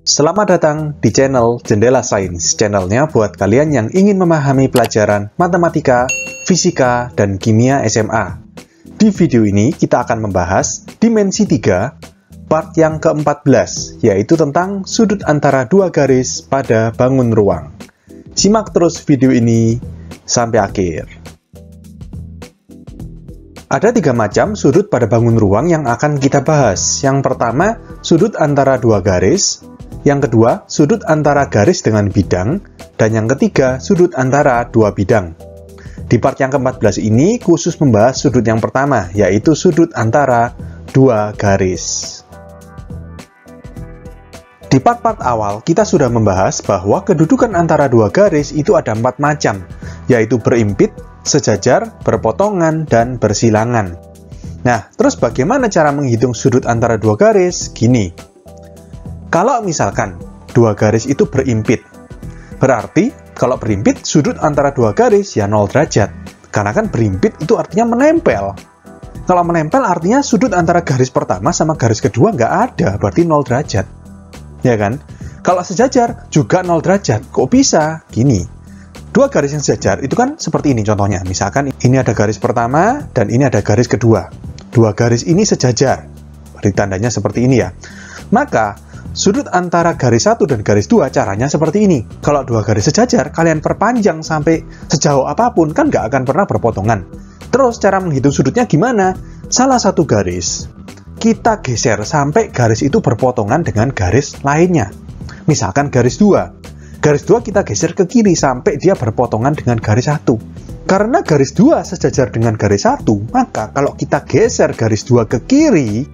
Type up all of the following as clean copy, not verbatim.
Selamat datang di channel Jendela Sains, channelnya buat kalian yang ingin memahami pelajaran matematika, fisika, dan kimia SMA. Di video ini kita akan membahas dimensi 3, part yang ke-14, yaitu tentang sudut antara dua garis pada bangun ruang. Simak terus video ini sampai akhir. Ada 3 macam sudut pada bangun ruang yang akan kita bahas. Yang pertama, sudut antara dua garis. Yang kedua, sudut antara garis dengan bidang. Dan yang ketiga, sudut antara dua bidang. Di part yang ke-14 ini khusus membahas sudut yang pertama, yaitu sudut antara dua garis. Di part-part awal, kita sudah membahas bahwa kedudukan antara dua garis itu ada 4 macam, yaitu berimpit, sejajar, berpotongan, dan bersilangan. Nah, terus bagaimana cara menghitung sudut antara dua garis? Gini. Kalau misalkan dua garis itu berimpit, berarti kalau berimpit sudut antara dua garis ya 0 derajat. Karena kan berimpit itu artinya menempel. Kalau menempel artinya sudut antara garis pertama sama garis kedua nggak ada, berarti 0 derajat. Ya kan? Kalau sejajar juga 0 derajat. Kok bisa? Gini. Dua garis yang sejajar itu kan seperti ini contohnya. Misalkan ini ada garis pertama dan ini ada garis kedua. Dua garis ini sejajar. Berarti tandanya seperti ini ya. Maka sudut antara garis 1 dan garis 2 caranya seperti ini. Kalau dua garis sejajar, kalian perpanjang sampai sejauh apapun, kan nggak akan pernah berpotongan. Terus cara menghitung sudutnya gimana? Salah satu garis kita geser sampai garis itu berpotongan dengan garis lainnya. Misalkan garis 2. Garis 2 kita geser ke kiri sampai dia berpotongan dengan garis 1. Karena garis 2 sejajar dengan garis 1, maka kalau kita geser garis 2 ke kiri,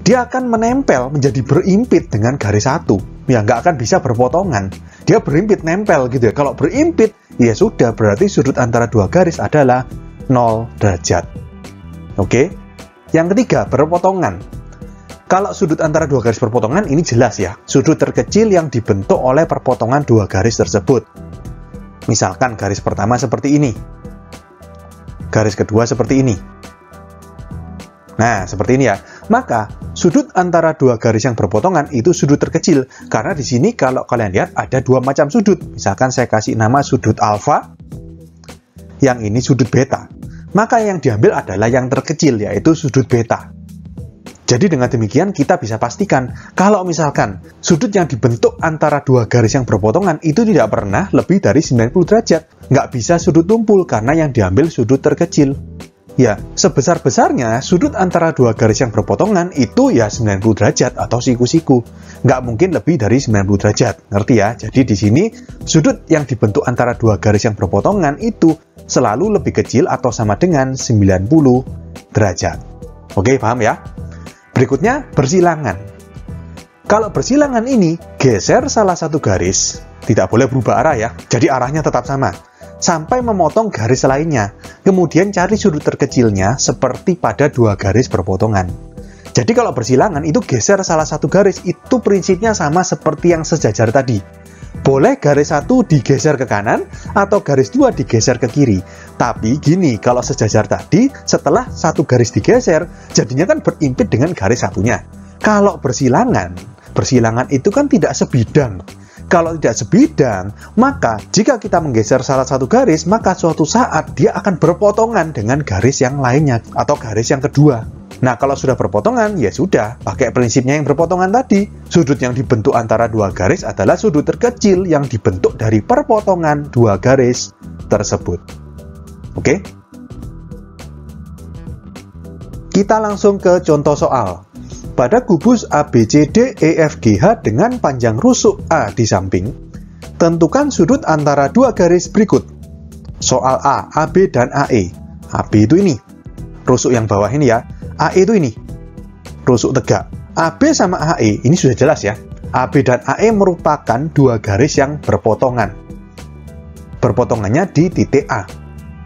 dia akan menempel menjadi berimpit dengan garis 1. Ya, nggak akan bisa berpotongan. Dia berimpit nempel gitu ya. Kalau berimpit, ya sudah, berarti sudut antara dua garis adalah 0 derajat. Oke? Yang ketiga, berpotongan. Kalau sudut antara dua garis berpotongan, ini jelas ya. Sudut terkecil yang dibentuk oleh perpotongan dua garis tersebut. Misalkan garis pertama seperti ini. Garis kedua seperti ini. Nah, seperti ini ya. Maka, sudut antara dua garis yang berpotongan itu sudut terkecil. Karena di sini kalau kalian lihat ada 2 macam sudut. Misalkan saya kasih nama sudut alfa. Yang ini sudut beta. Maka yang diambil adalah yang terkecil, yaitu sudut beta. Jadi dengan demikian kita bisa pastikan kalau misalkan sudut yang dibentuk antara dua garis yang berpotongan itu tidak pernah lebih dari 90 derajat. Nggak bisa sudut tumpul karena yang diambil sudut terkecil. Ya, sebesar-besarnya sudut antara dua garis yang berpotongan itu ya 90 derajat atau siku-siku. Nggak mungkin lebih dari 90 derajat. Ngerti ya? Jadi di sini sudut yang dibentuk antara dua garis yang berpotongan itu selalu lebih kecil atau sama dengan 90 derajat. Oke, paham ya? Berikutnya, bersilangan. Kalau bersilangan ini, geser salah satu garis, tidak boleh berubah arah ya, jadi arahnya tetap sama, sampai memotong garis lainnya. Kemudian cari sudut terkecilnya seperti pada dua garis berpotongan. Jadi kalau bersilangan itu geser salah satu garis, itu prinsipnya sama seperti yang sejajar tadi. Boleh garis 1 digeser ke kanan atau garis 2 digeser ke kiri. Tapi gini, kalau sejajar tadi, setelah satu garis digeser, jadinya kan berimpit dengan garis satunya. Kalau bersilangan itu kan tidak sebidang. Kalau tidak sebidang, maka jika kita menggeser salah satu garis, maka suatu saat dia akan berpotongan dengan garis yang lainnya atau garis yang kedua. Nah, kalau sudah berpotongan, ya sudah, pakai prinsipnya yang berpotongan tadi. Sudut yang dibentuk antara dua garis adalah sudut terkecil yang dibentuk dari perpotongan dua garis tersebut. Oke? Kita langsung ke contoh soal. Pada kubus ABCDEFGH dengan panjang rusuk A di samping, tentukan sudut antara dua garis berikut. Soal A, AB dan AE. AB itu ini. Rusuk yang bawah ini ya. AE itu ini, rusuk tegak. AB sama AE, ini sudah jelas ya. AB dan AE merupakan dua garis yang berpotongan. Berpotongannya di titik A.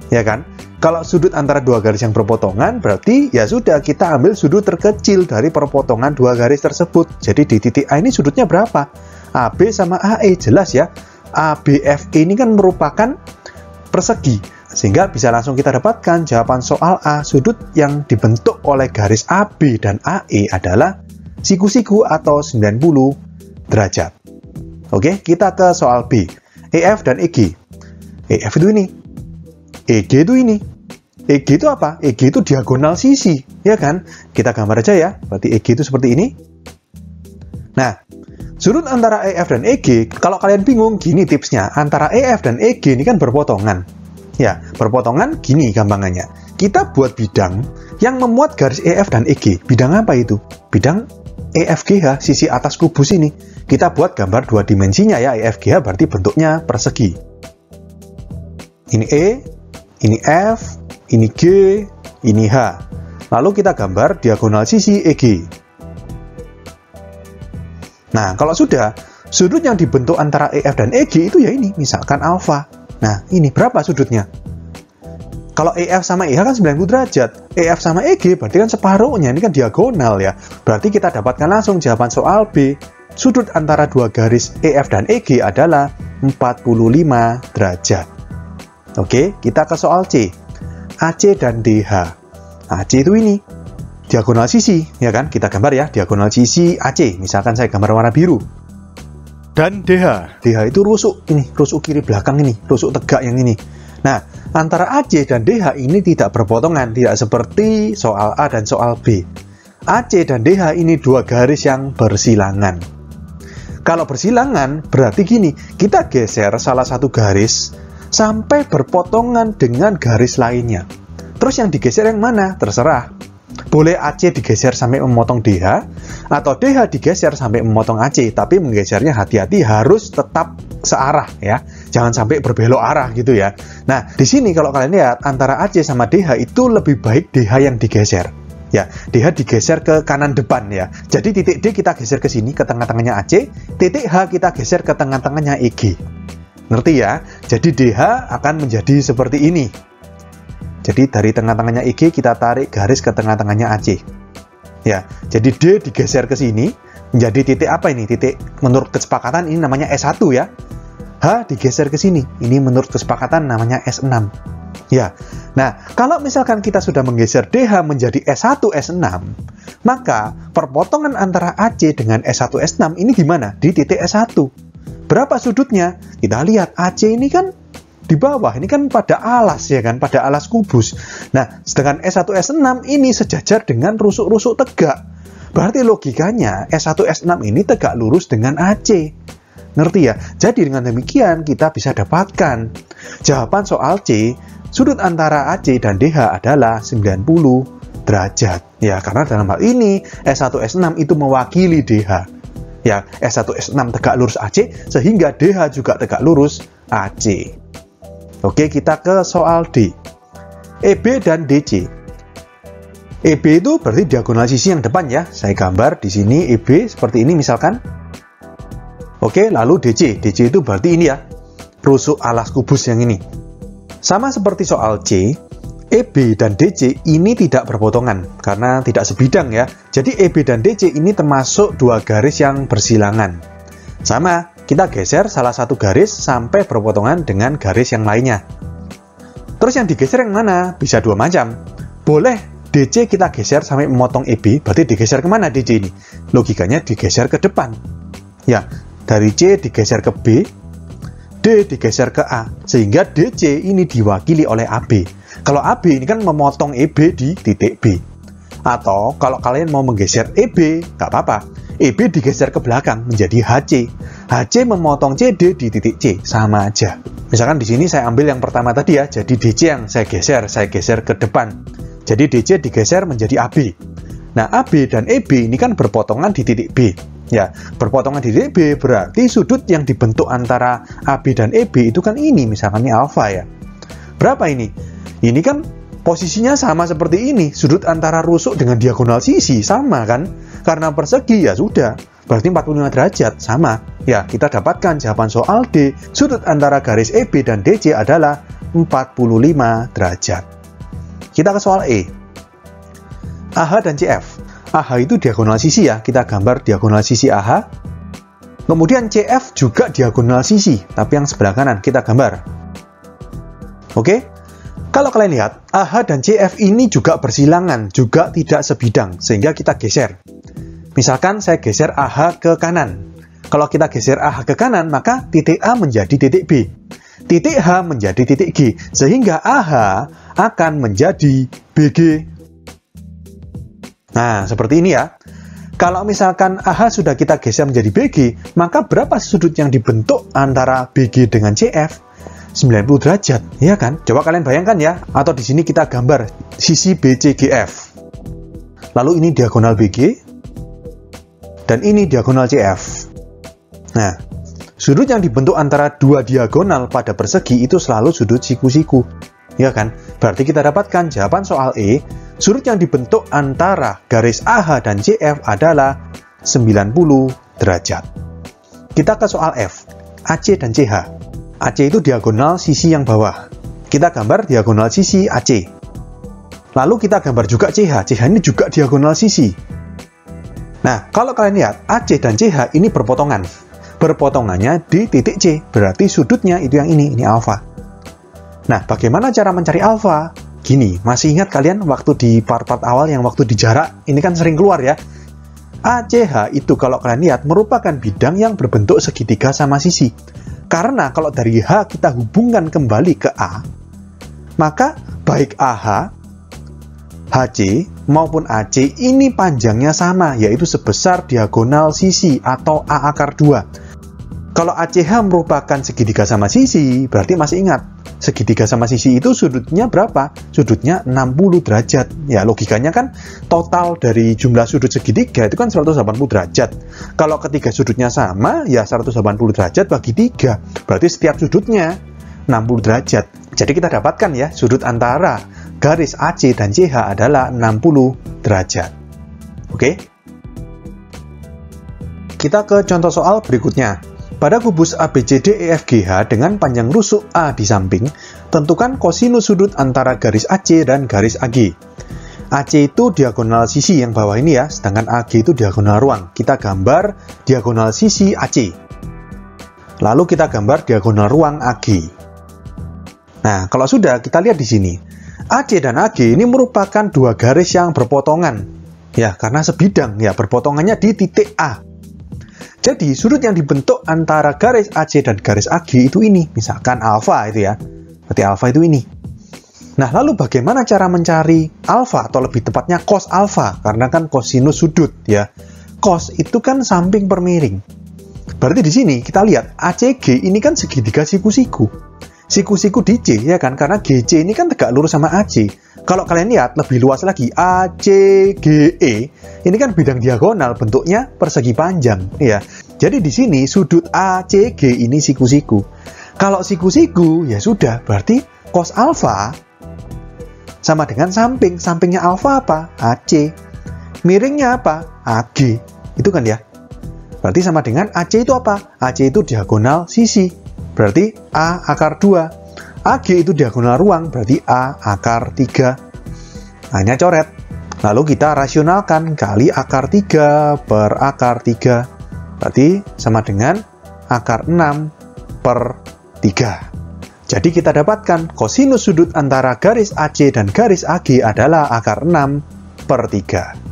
Ya kan? Kalau sudut antara dua garis yang berpotongan, berarti ya sudah kita ambil sudut terkecil dari perpotongan dua garis tersebut. Jadi di titik A ini sudutnya berapa? AB sama AE, jelas ya. ABFE ini kan merupakan persegi. Sehingga bisa langsung kita dapatkan jawaban soal A, sudut yang dibentuk oleh garis AB dan AE adalah siku-siku atau 90 derajat. Oke, kita ke soal B. EF dan EG. EF itu ini. EG itu ini. EG itu apa? EG itu diagonal sisi, ya kan? Kita gambar aja ya. Berarti EG itu seperti ini. Nah, sudut antara EF dan EG, kalau kalian bingung, gini tipsnya. Antara EF dan EG ini kan berpotongan. Ya, berpotongan gini gampangannya. Kita buat bidang yang memuat garis EF dan EG. Bidang apa itu? Bidang EFGH, sisi atas kubus ini. Kita buat gambar dua dimensinya ya, EFGH berarti bentuknya persegi. Ini E, ini F, ini G, ini H. Lalu kita gambar diagonal sisi EG. Nah, kalau sudah, sudut yang dibentuk antara EF dan EG itu ya ini, misalkan alfa. Nah, ini berapa sudutnya? Kalau EF sama EH kan 90 derajat. EF sama EG berarti kan separuhnya, ini kan diagonal ya. Berarti kita dapatkan langsung jawaban soal B. Sudut antara dua garis EF dan EG adalah 45 derajat. Oke, kita ke soal C. AC dan DH. AC itu ini, diagonal sisi, ya kan? Kita gambar ya, diagonal sisi AC. Misalkan saya gambar warna biru. Dan DH. DH itu rusuk, ini, rusuk kiri belakang ini, rusuk tegak yang ini. Nah, antara AC dan DH ini tidak berpotongan, tidak seperti soal A dan soal B. AC dan DH ini dua garis yang bersilangan. Kalau bersilangan, berarti gini, kita geser salah satu garis sampai berpotongan dengan garis lainnya. Terus yang digeser yang mana? Terserah. Boleh AC digeser sampai memotong DH, atau DH digeser sampai memotong AC, tapi menggesernya hati-hati, harus tetap searah ya. Jangan sampai berbelok arah gitu ya. Nah, di sini kalau kalian lihat antara AC sama DH itu lebih baik DH yang digeser. Ya, DH digeser ke kanan depan ya. Jadi titik D kita geser ke sini ke tengah-tengahnya AC, titik H kita geser ke tengah-tengahnya EG. Ngerti ya? Jadi DH akan menjadi seperti ini. Jadi dari tengah-tengahnya EG kita tarik garis ke tengah-tengahnya AC. Ya, jadi D digeser ke sini menjadi titik apa ini? Titik menurut kesepakatan ini namanya S1 ya. H digeser ke sini. Ini menurut kesepakatan namanya S6. Ya. Nah, kalau misalkan kita sudah menggeser DH menjadi S1 S6, maka perpotongan antara AC dengan S1 S6 ini gimana? Di titik S1. Berapa sudutnya? Kita lihat AC ini kan di bawah, ini kan pada alas ya kan, pada alas kubus. Nah, sedangkan S1 S6 ini sejajar dengan rusuk-rusuk tegak. Berarti logikanya S1 S6 ini tegak lurus dengan AC. Ngerti ya? Jadi dengan demikian kita bisa dapatkan jawaban soal C, sudut antara AC dan DH adalah 90 derajat. Ya, karena dalam hal ini S1 S6 itu mewakili DH. Ya, S1 S6 tegak lurus AC sehingga DH juga tegak lurus AC. Oke, kita ke soal D. EB dan DC. EB itu berarti diagonal sisi yang depan ya. Saya gambar di sini EB seperti ini misalkan. Oke, lalu DC. DC itu berarti ini ya, rusuk alas kubus yang ini. Sama seperti soal C, EB dan DC ini tidak berpotongan karena tidak sebidang ya. Jadi EB dan DC ini termasuk dua garis yang bersilangan. Sama, kita geser salah satu garis sampai berpotongan dengan garis yang lainnya. Terus yang digeser yang mana? Bisa dua macam. Boleh DC kita geser sampai memotong EB, berarti digeser kemana DC ini? Logikanya digeser ke depan. Ya, dari C digeser ke B, D digeser ke A, sehingga DC ini diwakili oleh AB. Kalau AB ini kan memotong EB di titik B. Atau kalau kalian mau menggeser EB, nggak apa-apa. EB digeser ke belakang menjadi HC. HC memotong CD di titik C, sama aja. Misalkan di sini saya ambil yang pertama tadi ya, jadi DC yang saya geser ke depan. Jadi DC digeser menjadi AB. Nah, AB dan EB ini kan berpotongan di titik B. Ya, berpotongan di titik B berarti sudut yang dibentuk antara AB dan EB itu kan ini, misalkan ini alfa ya. Berapa ini? Ini kan posisinya sama seperti ini, sudut antara rusuk dengan diagonal sisi sama kan? Karena persegi ya sudah, berarti 45 derajat sama. Ya, kita dapatkan jawaban soal D, sudut antara garis EB dan DC adalah 45 derajat. Kita ke soal E. AH dan CF. AH itu diagonal sisi ya, kita gambar diagonal sisi AH. Kemudian CF juga diagonal sisi, tapi yang sebelah kanan kita gambar. Oke? Kalau kalian lihat, AH dan CF ini juga bersilangan, juga tidak sebidang, sehingga kita geser. Misalkan saya geser AH ke kanan. Kalau kita geser AH ke kanan, maka titik A menjadi titik B. Titik H menjadi titik G, sehingga AH akan menjadi BG. Nah, seperti ini ya. Kalau misalkan AH sudah kita geser menjadi BG, maka berapa sudut yang dibentuk antara BG dengan CF? 90 derajat, ya kan? Coba kalian bayangkan ya. Atau di sini kita gambar sisi BCGF. Lalu ini diagonal BG, dan ini diagonal CF. Nah, sudut yang dibentuk antara dua diagonal pada persegi itu selalu sudut siku-siku, ya kan? Berarti kita dapatkan jawaban soal E, sudut yang dibentuk antara garis AH dan CF adalah 90 derajat. Kita ke soal F, AC dan CH. AC itu diagonal sisi yang bawah. Kita gambar diagonal sisi AC. Lalu kita gambar juga CH. CH ini juga diagonal sisi. Nah, kalau kalian lihat, AC dan CH ini berpotongan. Berpotongannya di titik C, berarti sudutnya itu yang ini alfa. Nah, bagaimana cara mencari alfa? Gini, masih ingat kalian waktu di part-part awal yang waktu di jarak, ini kan sering keluar ya. ACH itu kalau kalian lihat merupakan bidang yang berbentuk segitiga sama sisi. Karena kalau dari H kita hubungkan kembali ke A, maka baik AH, HC maupun AC ini panjangnya sama, yaitu sebesar diagonal sisi atau A akar 2. Kalau ACH merupakan segitiga sama sisi, berarti masih ingat, segitiga sama sisi itu sudutnya berapa? Sudutnya 60 derajat. Ya, logikanya kan total dari jumlah sudut segitiga itu kan 180 derajat. Kalau ketiga sudutnya sama, ya 180 derajat bagi 3. Berarti setiap sudutnya 60 derajat. Jadi kita dapatkan ya, sudut antara garis AC dan CH adalah 60 derajat. Oke? Kita ke contoh soal berikutnya. Pada kubus ABCDEFGH dengan panjang rusuk A di samping, tentukan kosinus sudut antara garis AC dan garis AG. AC itu diagonal sisi yang bawah ini ya, sedangkan AG itu diagonal ruang. Kita gambar diagonal sisi AC. Lalu kita gambar diagonal ruang AG. Nah, kalau sudah, kita lihat di sini. AC dan AG ini merupakan dua garis yang berpotongan. Ya, karena sebidang, ya berpotongannya di titik A. Jadi, sudut yang dibentuk antara garis AC dan garis AG itu ini. Misalkan alfa itu ya. Berarti alfa itu ini. Nah, lalu bagaimana cara mencari alfa? Atau lebih tepatnya cos alfa. Karena kan kosinus sudut ya. Cos itu kan samping per miring. Berarti di sini kita lihat ACG ini kan segitiga siku-siku. Siku-siku di C ya kan. Karena GC ini kan tegak lurus sama AC. Kalau kalian lihat lebih luas lagi, ACGE ini kan bidang diagonal, bentuknya persegi panjang, ya. Jadi di sini sudut ACG ini siku-siku. Kalau siku-siku, ya sudah, berarti cos alfa sama dengan samping. Sampingnya alfa apa? AC. Miringnya apa? AG. Itu kan ya. Berarti sama dengan AC itu apa? AC itu diagonal sisi. Berarti A akar 2. AG itu diagonal ruang, berarti A akar 3. Hanya coret. Lalu kita rasionalkan, kali akar 3 per akar 3. Berarti sama dengan akar 6 per 3. Jadi kita dapatkan kosinus sudut antara garis AC dan garis AG adalah akar 6 per 3.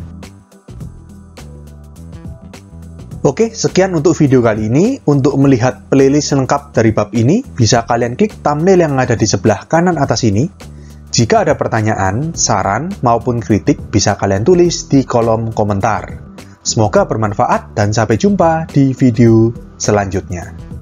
Oke, sekian untuk video kali ini. Untuk melihat playlist lengkap dari bab ini, bisa kalian klik thumbnail yang ada di sebelah kanan atas ini. Jika ada pertanyaan, saran, maupun kritik, bisa kalian tulis di kolom komentar. Semoga bermanfaat dan sampai jumpa di video selanjutnya.